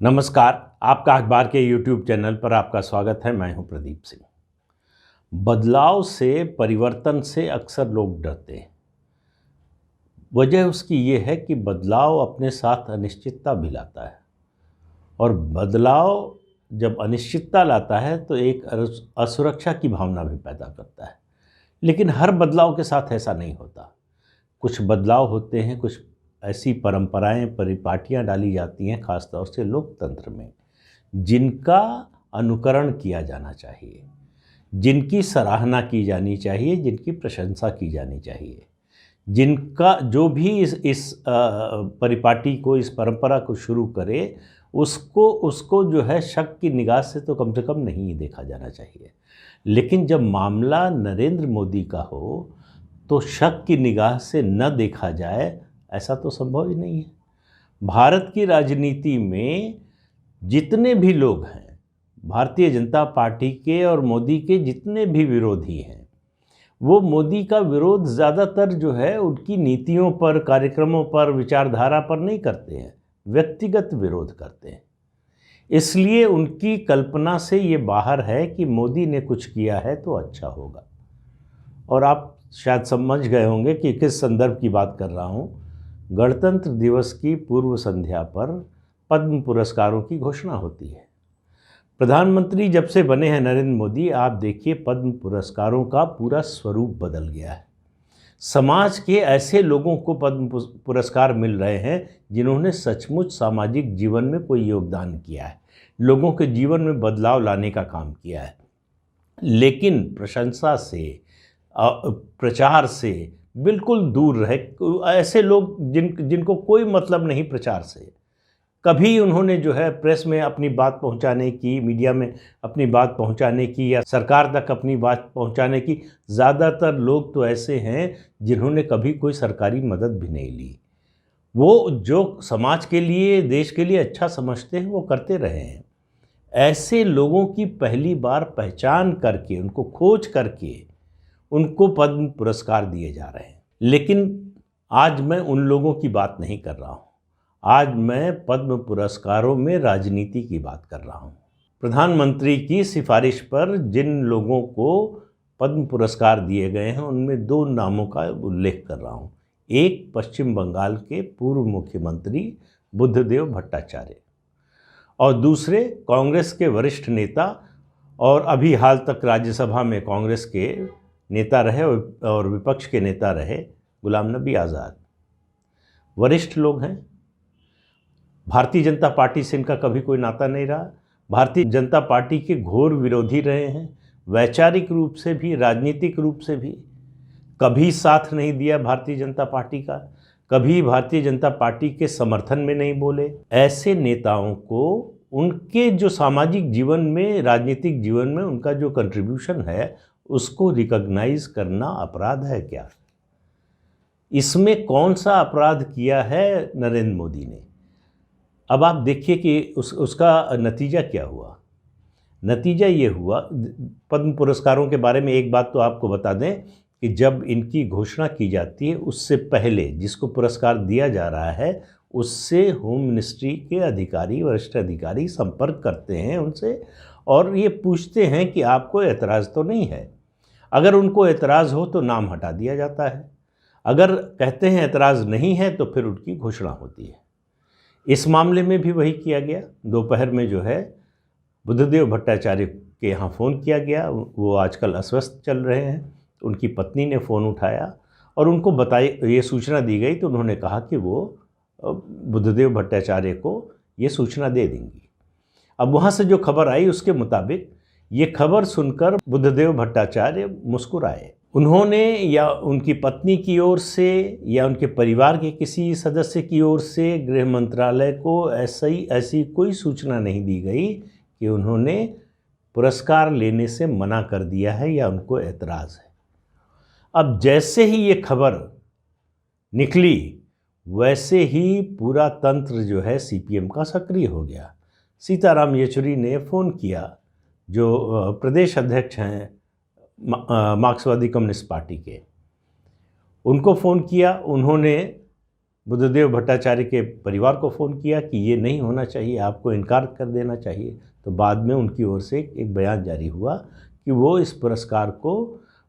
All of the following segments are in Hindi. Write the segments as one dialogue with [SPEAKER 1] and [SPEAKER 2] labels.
[SPEAKER 1] नमस्कार। आपका अखबार के YouTube चैनल पर आपका स्वागत है। मैं हूं प्रदीप सिंह। बदलाव से, परिवर्तन से अक्सर लोग डरते हैं। वजह उसकी ये है कि बदलाव अपने साथ अनिश्चितता भी लाता है, और बदलाव जब अनिश्चितता लाता है तो एक असुरक्षा की भावना भी पैदा करता है। लेकिन हर बदलाव के साथ ऐसा नहीं होता। कुछ बदलाव होते हैं, कुछ ऐसी परंपराएं, परिपाटियां डाली जाती हैं, खासतौर से लोकतंत्र में, जिनका अनुकरण किया जाना चाहिए, जिनकी सराहना की जानी चाहिए, जिनकी प्रशंसा की जानी चाहिए, जिनका जो भी इस परिपाटी को, इस परंपरा को शुरू करे, उसको उसको जो है शक की निगाह से तो कम से कम नहीं देखा जाना चाहिए। लेकिन जब मामला नरेंद्र मोदी का हो तो शक की निगाह से न देखा जाए, ऐसा तो संभव ही नहीं है। भारत की राजनीति में जितने भी लोग हैं, भारतीय जनता पार्टी के और मोदी के जितने भी विरोधी हैं, वो मोदी का विरोध ज़्यादातर जो है उनकी नीतियों पर, कार्यक्रमों पर, विचारधारा पर नहीं करते हैं, व्यक्तिगत विरोध करते हैं। इसलिए उनकी कल्पना से ये बाहर है कि मोदी ने कुछ किया है तो अच्छा होगा। और आप शायद समझ गए होंगे कि किस संदर्भ की बात कर रहा हूँ। गणतंत्र दिवस की पूर्व संध्या पर पद्म पुरस्कारों की घोषणा होती है। प्रधानमंत्री जब से बने हैं नरेंद्र मोदी, आप देखिए पद्म पुरस्कारों का पूरा स्वरूप बदल गया है। समाज के ऐसे लोगों को पद्म पुरस्कार मिल रहे हैं जिन्होंने सचमुच सामाजिक जीवन में कोई योगदान किया है, लोगों के जीवन में बदलाव लाने का काम किया है। लेकिन प्रशंसा से, प्रचार से बिल्कुल दूर रहे ऐसे लोग जिनको कोई मतलब नहीं प्रचार से। कभी उन्होंने जो है प्रेस में अपनी बात पहुंचाने की, मीडिया में अपनी बात पहुंचाने की, या सरकार तक अपनी बात पहुंचाने की, ज़्यादातर लोग तो ऐसे हैं जिन्होंने कभी कोई सरकारी मदद भी नहीं ली। वो जो समाज के लिए, देश के लिए अच्छा समझते हैं वो करते रहे हैं। ऐसे लोगों की पहली बार पहचान करके, उनको खोज करके उनको पद्म पुरस्कार दिए जा रहे हैं। लेकिन आज मैं उन लोगों की बात नहीं कर रहा हूँ। आज मैं पद्म पुरस्कारों में राजनीति की बात कर रहा हूँ। प्रधानमंत्री की सिफारिश पर जिन लोगों को पद्म पुरस्कार दिए गए हैं, उनमें दो नामों का उल्लेख कर रहा हूँ। एक पश्चिम बंगाल के पूर्व मुख्यमंत्री बुद्धदेव भट्टाचार्य, और दूसरे कांग्रेस के वरिष्ठ नेता और अभी हाल तक राज्यसभा में कांग्रेस के नेता रहे और विपक्ष के नेता रहे, गुलाम नबी आज़ाद। वरिष्ठ लोग हैं। भारतीय जनता पार्टी से इनका कभी कोई नाता नहीं रहा। भारतीय जनता पार्टी के घोर विरोधी रहे हैं, वैचारिक रूप से भी, राजनीतिक रूप से भी। कभी साथ नहीं दिया भारतीय जनता पार्टी का, कभी भारतीय जनता पार्टी के समर्थन में नहीं बोले। ऐसे नेताओं को उनके जो सामाजिक जीवन में, राजनीतिक जीवन में उनका जो कंट्रीब्यूशन है, उसको रिकॉग्नाइज करना अपराध है क्या? इसमें कौन सा अपराध किया है नरेंद्र मोदी ने? अब आप देखिए कि उसका नतीजा क्या हुआ। नतीजा ये हुआ, पद्म पुरस्कारों के बारे में एक बात तो आपको बता दें कि जब इनकी घोषणा की जाती है, उससे पहले जिसको पुरस्कार दिया जा रहा है, उससे होम मिनिस्ट्री के अधिकारी, वरिष्ठ अधिकारी संपर्क करते हैं उनसे, और ये पूछते हैं कि आपको एतराज़ तो नहीं है। अगर उनको एतराज़ हो तो नाम हटा दिया जाता है। अगर कहते हैं एतराज़ नहीं है तो फिर उनकी घोषणा होती है। इस मामले में भी वही किया गया। दोपहर में जो है बुद्धदेव भट्टाचार्य के यहाँ फ़ोन किया गया। वो आजकल अस्वस्थ चल रहे हैं। उनकी पत्नी ने फ़ोन उठाया और उनको बताई, ये सूचना दी गई, तो उन्होंने कहा कि वो बुद्धदेव भट्टाचार्य को ये सूचना दे देंगी। अब वहाँ से जो खबर आई उसके मुताबिक, ये खबर सुनकर बुद्धदेव भट्टाचार्य मुस्कुराए। उन्होंने या उनकी पत्नी की ओर से या उनके परिवार के किसी सदस्य की ओर से गृह मंत्रालय को ऐसी कोई सूचना नहीं दी गई कि उन्होंने पुरस्कार लेने से मना कर दिया है या उनको एतराज़ है। अब जैसे ही ये खबर निकली, वैसे ही पूरा तंत्र जो है सीपीएम का सक्रिय हो गया। सीताराम येचुरी ने फ़ोन किया, जो प्रदेश अध्यक्ष हैं मार्क्सवादी कम्युनिस्ट पार्टी के, उनको फ़ोन किया। उन्होंने बुद्धदेव भट्टाचार्य के परिवार को फ़ोन किया कि ये नहीं होना चाहिए, आपको इनकार कर देना चाहिए। तो बाद में उनकी ओर से एक बयान जारी हुआ कि वो इस पुरस्कार को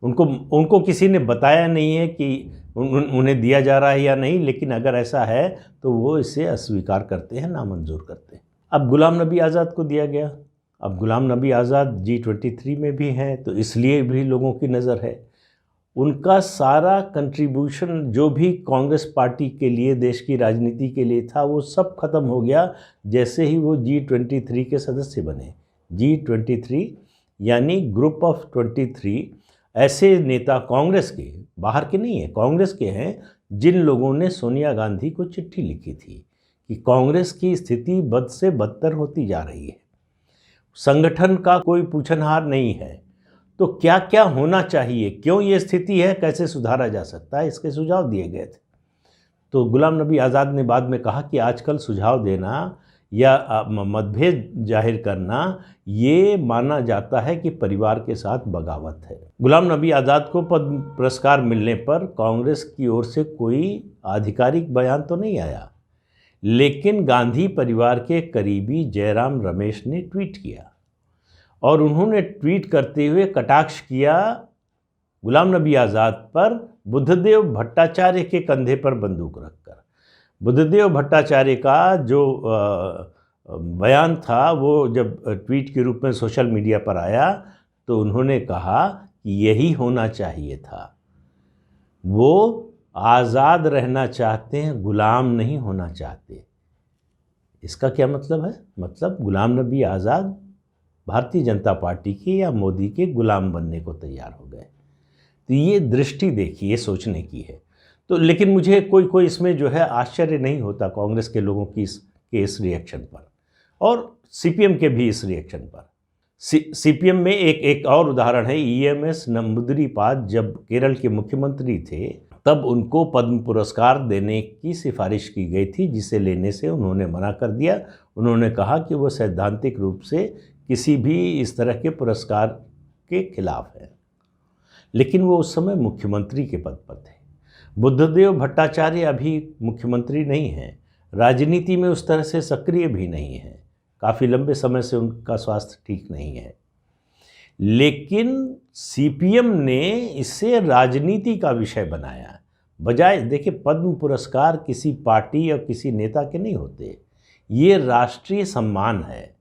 [SPEAKER 1] उनको किसी ने बताया नहीं है कि उन्हें दिया जा रहा है या नहीं, लेकिन अगर ऐसा है तो वो इसे अस्वीकार करते हैं, नामंजूर करते हैं। अब गुलाम नबी आज़ाद को दिया गया। अब गुलाम नबी आज़ाद G23 में भी हैं, तो इसलिए भी लोगों की नज़र है। उनका सारा कंट्रीब्यूशन जो भी कांग्रेस पार्टी के लिए, देश की राजनीति के लिए था, वो सब खत्म हो गया जैसे ही वो G23 के सदस्य बने। G23 यानी ग्रुप ऑफ 23 ऐसे नेता कांग्रेस के, बाहर के नहीं है, कांग्रेस के हैं, जिन लोगों ने सोनिया गांधी को चिट्ठी लिखी थी कि कांग्रेस की स्थिति बद से बदतर होती जा रही है, संगठन का कोई पूछनहार नहीं है, तो क्या क्या होना चाहिए, क्यों ये स्थिति है, कैसे सुधारा जा सकता है, इसके सुझाव दिए गए थे। तो गुलाम नबी आज़ाद ने बाद में कहा कि आजकल सुझाव देना या मतभेद जाहिर करना ये माना जाता है कि परिवार के साथ बगावत है। गुलाम नबी आज़ाद को पद्म पुरस्कार मिलने पर कांग्रेस की ओर से कोई आधिकारिक बयान तो नहीं आया, लेकिन गांधी परिवार के करीबी जयराम रमेश ने ट्वीट किया और उन्होंने ट्वीट करते हुए कटाक्ष किया गुलाम नबी आज़ाद पर बुद्धदेव भट्टाचार्य के कंधे पर बंदूक रखकर। बुद्धदेव भट्टाचार्य का जो बयान था वो जब ट्वीट के रूप में सोशल मीडिया पर आया तो उन्होंने कहा कि यही होना चाहिए था, वो आज़ाद रहना चाहते हैं, गुलाम नहीं होना चाहते। इसका क्या मतलब है? मतलब गुलाम नबी आज़ाद भारतीय जनता पार्टी के या मोदी के गुलाम बनने को तैयार हो गए। तो ये दृष्टि देखिए, सोचने की है। तो लेकिन मुझे कोई इसमें जो है आश्चर्य नहीं होता कांग्रेस के लोगों की इस रिएक्शन पर, और सीपीएम के भी इस रिएक्शन पर। सीपीएम में एक और उदाहरण है, ईएमएस नंबूदिरीपाद जब केरल के मुख्यमंत्री थे तब उनको पद्म पुरस्कार देने की सिफारिश की गई थी, जिसे लेने से उन्होंने मना कर दिया। उन्होंने कहा कि वो सैद्धांतिक रूप से किसी भी इस तरह के पुरस्कार के खिलाफ है, लेकिन वो उस समय मुख्यमंत्री के पद पर थे। बुद्धदेव भट्टाचार्य अभी मुख्यमंत्री नहीं हैं, राजनीति में उस तरह से सक्रिय भी नहीं हैं, काफ़ी लंबे समय से उनका स्वास्थ्य ठीक नहीं है, लेकिन सीपीएम ने इसे राजनीति का विषय बनाया। बजाय देखिए, पद्म पुरस्कार किसी पार्टी या किसी नेता के नहीं होते, ये राष्ट्रीय सम्मान है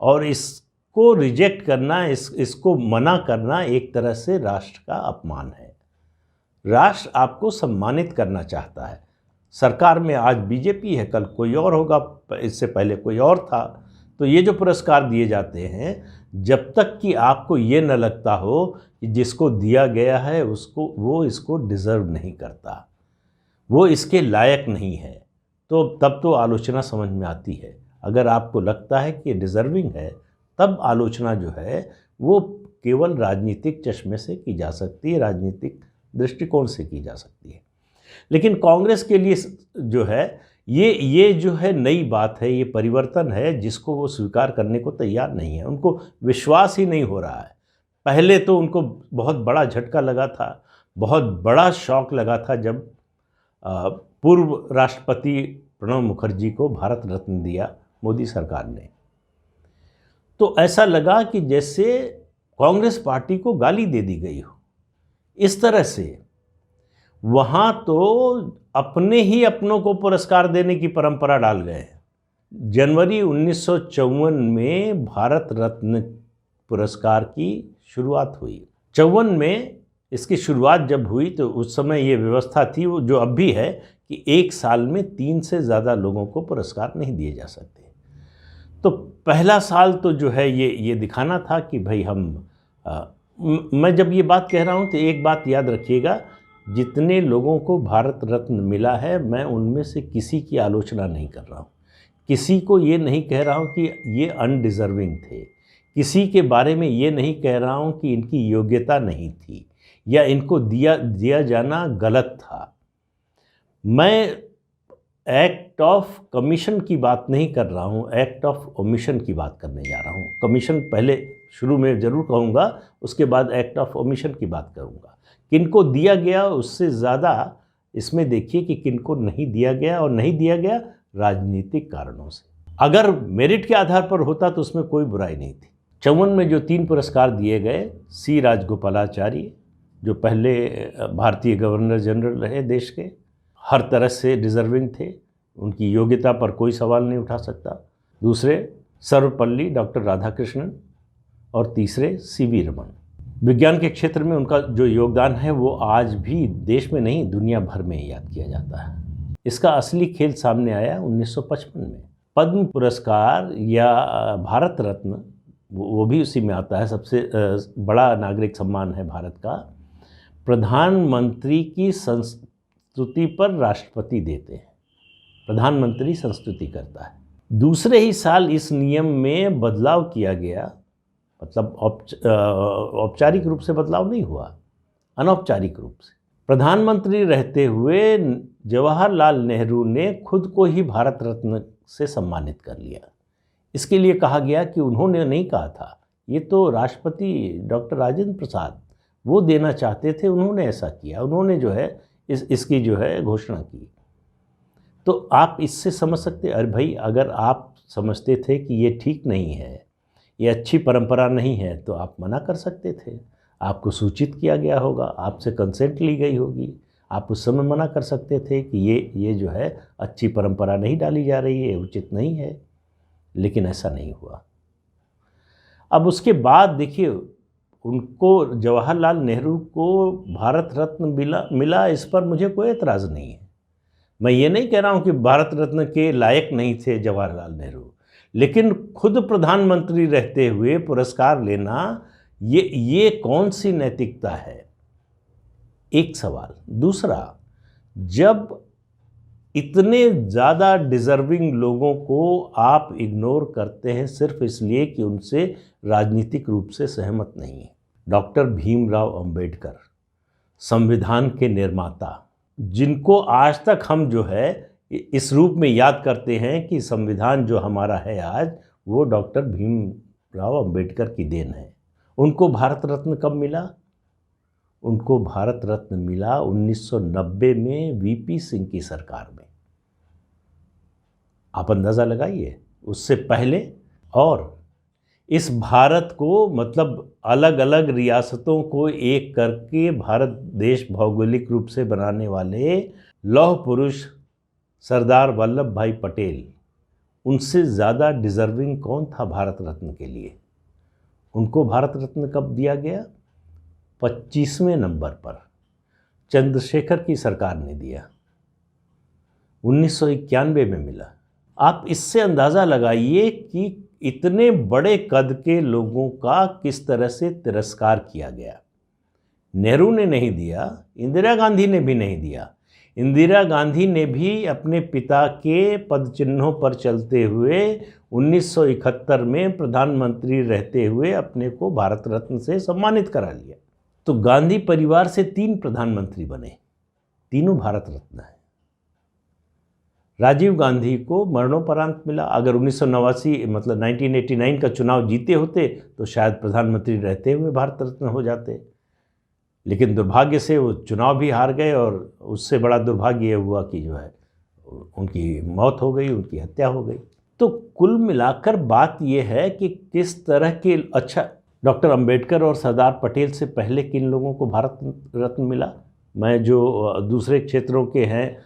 [SPEAKER 1] और इसको रिजेक्ट करना, इसको मना करना एक तरह से राष्ट्र का अपमान है। राष्ट्र आपको सम्मानित करना चाहता है। सरकार में आज बीजेपी है, कल कोई और होगा, इससे पहले कोई और था। तो ये जो पुरस्कार दिए जाते हैं, जब तक कि आपको ये न लगता हो कि जिसको दिया गया है वो इसको डिज़र्व नहीं करता, वो इसके लायक नहीं है, तो तब तो आलोचना समझ में आती है। अगर आपको लगता है कि डिज़र्विंग है, तब आलोचना जो है वो केवल राजनीतिक चश्मे से की जा सकती है, राजनीतिक दृष्टिकोण से की जा सकती है। लेकिन कांग्रेस के लिए जो है ये जो है नई बात है, ये परिवर्तन है जिसको वो स्वीकार करने को तैयार नहीं है। उनको विश्वास ही नहीं हो रहा है। पहले तो उनको बहुत बड़ा झटका लगा था, बहुत बड़ा शॉक लगा था जब पूर्व राष्ट्रपति प्रणब मुखर्जी को भारत रत्न दिया मोदी सरकार ने। तो ऐसा लगा कि जैसे कांग्रेस पार्टी को गाली दे दी गई हो। इस तरह से वहाँ तो अपने ही अपनों को पुरस्कार देने की परंपरा डाल गए हैं। जनवरी 1954 में भारत रत्न पुरस्कार की शुरुआत हुई। 54 में इसकी शुरुआत जब हुई तो उस समय ये व्यवस्था थी, वो जो अब भी है, कि एक साल में 3 से ज़्यादा लोगों को पुरस्कार नहीं दिए जा सकते। तो पहला साल तो जो है ये दिखाना था कि भाई मैं जब ये बात कह रहा हूँ तो एक बात याद रखिएगा, जितने लोगों को भारत रत्न मिला है, मैं उनमें से किसी की आलोचना नहीं कर रहा हूँ, किसी को ये नहीं कह रहा हूँ कि ये अनडिज़र्विंग थे, किसी के बारे में ये नहीं कह रहा हूँ कि इनकी योग्यता नहीं थी या इनको दिया जाना गलत था। मैं एक्ट ऑफ कमीशन की बात नहीं कर रहा हूँ, एक्ट ऑफ ओमिशन की बात करने जा रहा हूँ। कमीशन पहले शुरू में ज़रूर कहूँगा, उसके बाद एक्ट ऑफ ओमिशन की बात करूँगा। किनको दिया गया उससे ज़्यादा इसमें देखिए कि किनको नहीं दिया गया, और नहीं दिया गया राजनीतिक कारणों से। अगर मेरिट के आधार पर होता तो उसमें कोई बुराई नहीं थी। 54 में जो 3 पुरस्कार दिए गए, सी राजगोपालाचारी जो पहले भारतीय गवर्नर जनरल रहे देश के, हर तरह से डिज़र्विंग थे, उनकी योग्यता पर कोई सवाल नहीं उठा सकता। दूसरे सर्वपल्ली डॉक्टर राधाकृष्णन, और तीसरे सीवी रमन। विज्ञान के क्षेत्र में उनका जो योगदान है वो आज भी देश में नहीं दुनिया भर में याद किया जाता है। इसका असली खेल सामने आया 1955 में। पद्म पुरस्कार या भारत रत्न वो भी उसी में आता है, सबसे बड़ा नागरिक सम्मान है भारत का। प्रधानमंत्री की संस्तुति पर राष्ट्रपति देते हैं, प्रधानमंत्री संस्तुति करता है। दूसरे ही साल इस नियम में बदलाव किया गया, मतलब औपचारिक रूप से बदलाव नहीं हुआ, अनौपचारिक रूप से। प्रधानमंत्री रहते हुए जवाहरलाल नेहरू ने खुद को ही भारत रत्न से सम्मानित कर लिया। इसके लिए कहा गया कि उन्होंने नहीं कहा था, ये तो राष्ट्रपति डॉक्टर राजेंद्र प्रसाद वो देना चाहते थे, उन्होंने ऐसा किया, उन्होंने जो है इसकी जो है घोषणा की। तो आप इससे समझ सकते, अरे भाई अगर आप समझते थे कि ये ठीक नहीं है, ये अच्छी परंपरा नहीं है, तो आप मना कर सकते थे। आपको सूचित किया गया होगा, आपसे कंसेंट ली गई होगी, आप उस समय मना कर सकते थे कि ये जो है अच्छी परंपरा नहीं डाली जा रही है, उचित नहीं है। लेकिन ऐसा नहीं हुआ। अब उसके बाद देखिए, उनको जवाहरलाल नेहरू को भारत रत्न मिला, इस पर मुझे कोई एतराज़ नहीं है। मैं ये नहीं कह रहा हूँ कि भारत रत्न के लायक नहीं थे जवाहरलाल नेहरू, लेकिन खुद प्रधानमंत्री रहते हुए पुरस्कार लेना ये कौन सी नैतिकता है, एक सवाल। दूसरा, जब इतने ज़्यादा डिज़र्विंग लोगों को आप इग्नोर करते हैं सिर्फ इसलिए कि उनसे राजनीतिक रूप से सहमत नहीं है। डॉक्टर भीमराव अंबेडकर, संविधान के निर्माता, जिनको आज तक हम जो है इस रूप में याद करते हैं कि संविधान जो हमारा है आज, वो डॉक्टर भीमराव अंबेडकर की देन है। उनको भारत रत्न कब मिला? उनको भारत रत्न मिला 1990 में वीपी सिंह की सरकार में। आप अंदाज़ा लगाइए, उससे पहले। और इस भारत को, मतलब अलग अलग रियासतों को एक करके भारत देश भौगोलिक रूप से बनाने वाले लौह पुरुष सरदार वल्लभ भाई पटेल, उनसे ज़्यादा डिज़र्विंग कौन था भारत रत्न के लिए? उनको भारत रत्न कब दिया गया? 25वें नंबर पर चंद्रशेखर की सरकार ने दिया, 1991 में मिला। आप इससे अंदाज़ा लगाइए कि इतने बड़े कद के लोगों का किस तरह से तिरस्कार किया गया। नेहरू ने नहीं दिया, इंदिरा गांधी ने भी नहीं दिया। इंदिरा गांधी ने भी अपने पिता के पद चिन्हों पर चलते हुए 1971 में प्रधानमंत्री रहते हुए अपने को भारत रत्न से सम्मानित करा लिया। तो गांधी परिवार से 3 प्रधानमंत्री बने, तीनों भारत रत्न हैं। राजीव गांधी को मरणोपरांत मिला। अगर 1989 मतलब 1989 का चुनाव जीते होते तो शायद प्रधानमंत्री रहते हुए भारत रत्न हो जाते, लेकिन दुर्भाग्य से वो चुनाव भी हार गए, और उससे बड़ा दुर्भाग्य ये हुआ कि जो है उनकी मौत हो गई, उनकी हत्या हो गई। तो कुल मिलाकर बात ये है कि किस तरह के, अच्छा, डॉक्टर अंबेडकर और सरदार पटेल से पहले किन लोगों को भारत रत्न मिला? मैं जो दूसरे क्षेत्रों के हैं,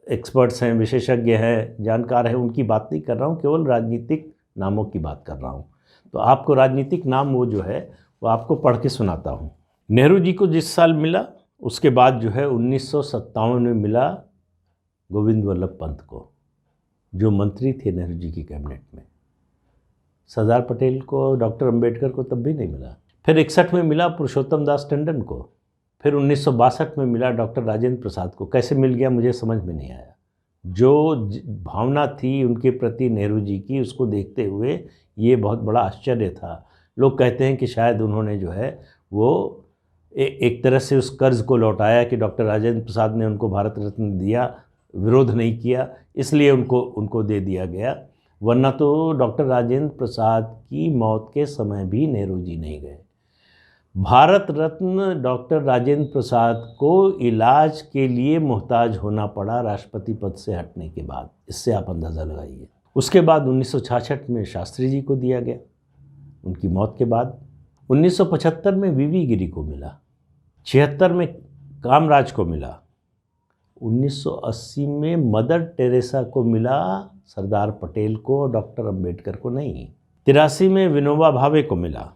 [SPEAKER 1] एक्सपर्ट्स हैं, विशेषज्ञ हैं, जानकार हैं, उनकी बात नहीं कर रहा हूँ, केवल राजनीतिक नामों की बात कर रहा हूँ। तो आपको राजनीतिक नाम वो जो है वो आपको पढ़ के सुनाता हूँ। नेहरू जी को जिस साल मिला, उसके बाद जो है 1957 में मिला गोविंद वल्लभ पंत को, जो मंत्री थे नेहरू जी की कैबिनेट में। सरदार पटेल को, डॉक्टर अंबेडकर को तब भी नहीं मिला। फिर 61 में मिला पुरुषोत्तम दास टंडन को। फिर 1962 में मिला डॉक्टर राजेंद्र प्रसाद को। कैसे मिल गया मुझे समझ में नहीं आया। जो भावना थी उनके प्रति नेहरू जी की, उसको देखते हुए ये बहुत बड़ा आश्चर्य था। लोग कहते हैं कि शायद उन्होंने जो है वो एक तरह से उस कर्ज़ को लौटाया कि डॉक्टर राजेंद्र प्रसाद ने उनको भारत रत्न दिया, विरोध नहीं किया, इसलिए उनको दे दिया गया। वरना तो डॉक्टर राजेंद्र प्रसाद की मौत के समय भी नेहरू जी नहीं गए। भारत रत्न डॉक्टर राजेंद्र प्रसाद को इलाज के लिए मोहताज होना पड़ा राष्ट्रपति पद से हटने के बाद। इससे आप अंदाज़ा लगाइए। उसके बाद 1966 में शास्त्री जी को दिया गया, उनकी मौत के बाद। 1975 में वीवी गिरी को मिला, 76 में कामराज को मिला, 1980 में मदर टेरेसा को मिला, सरदार पटेल को, डॉक्टर अंबेडकर को नहीं। 83 में विनोबा भावे को मिला,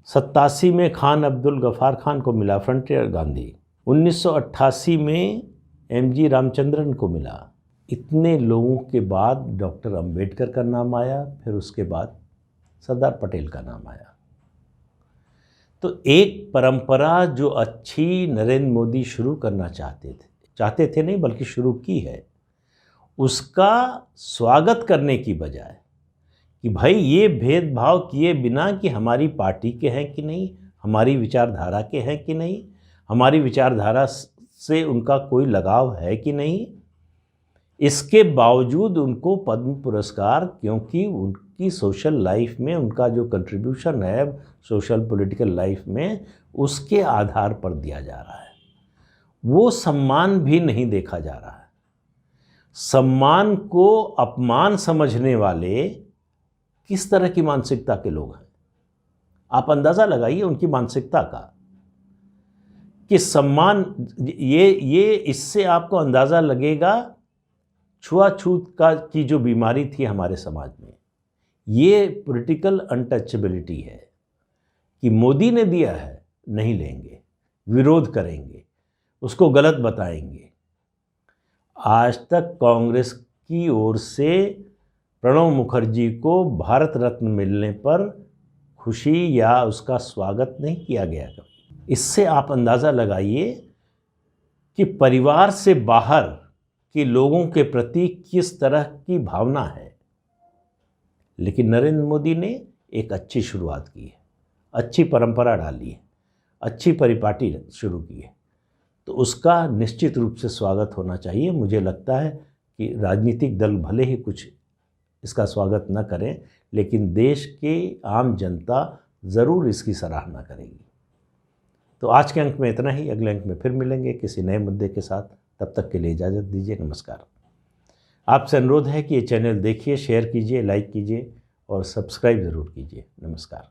[SPEAKER 1] 87 में खान अब्दुल गफ़ार खान को मिला, फ्रंटियर गांधी। 1988 में एमजी रामचंद्रन को मिला। इतने लोगों के बाद डॉक्टर अंबेडकर का नाम आया, फिर उसके बाद सरदार पटेल का नाम आया। तो एक परंपरा जो अच्छी नरेंद्र मोदी शुरू करना चाहते थे नहीं बल्कि शुरू की है, उसका स्वागत करने की बजाय कि भाई ये भेदभाव किए बिना कि हमारी पार्टी के हैं कि नहीं, हमारी विचारधारा के हैं कि नहीं, हमारी विचारधारा से उनका कोई लगाव है कि नहीं, इसके बावजूद उनको पद्म पुरस्कार, क्योंकि उनकी सोशल लाइफ में उनका जो कंट्रीब्यूशन है सोशल पॉलिटिकल लाइफ में, उसके आधार पर दिया जा रहा है। वो सम्मान भी नहीं देखा जा रहा है। सम्मान को अपमान समझने वाले किस तरह की मानसिकता के लोग हैं, आप अंदाज़ा लगाइए उनकी मानसिकता का कि सम्मान, ये इससे आपको अंदाज़ा लगेगा छुआछूत की जो बीमारी थी हमारे समाज में, ये पॉलिटिकल अनटचेबिलिटी है कि मोदी ने दिया है, नहीं लेंगे, विरोध करेंगे, उसको गलत बताएंगे। आज तक कांग्रेस की ओर से प्रणब मुखर्जी को भारत रत्न मिलने पर खुशी या उसका स्वागत नहीं किया गया। इससे आप अंदाज़ा लगाइए कि परिवार से बाहर के लोगों के प्रति किस तरह की भावना है। लेकिन नरेंद्र मोदी ने एक अच्छी शुरुआत की है, अच्छी परंपरा डाली है, अच्छी परिपाटी शुरू की है, तो उसका निश्चित रूप से स्वागत होना चाहिए। मुझे लगता है कि राजनीतिक दल भले ही कुछ इसका स्वागत न करें, लेकिन देश की आम जनता ज़रूर इसकी सराहना करेगी। तो आज के अंक में इतना ही। अगले अंक में फिर मिलेंगे किसी नए मुद्दे के साथ। तब तक के लिए इजाज़त दीजिए। नमस्कार। आपसे अनुरोध है कि ये चैनल देखिए, शेयर कीजिए, लाइक कीजिए और सब्सक्राइब ज़रूर कीजिए। नमस्कार।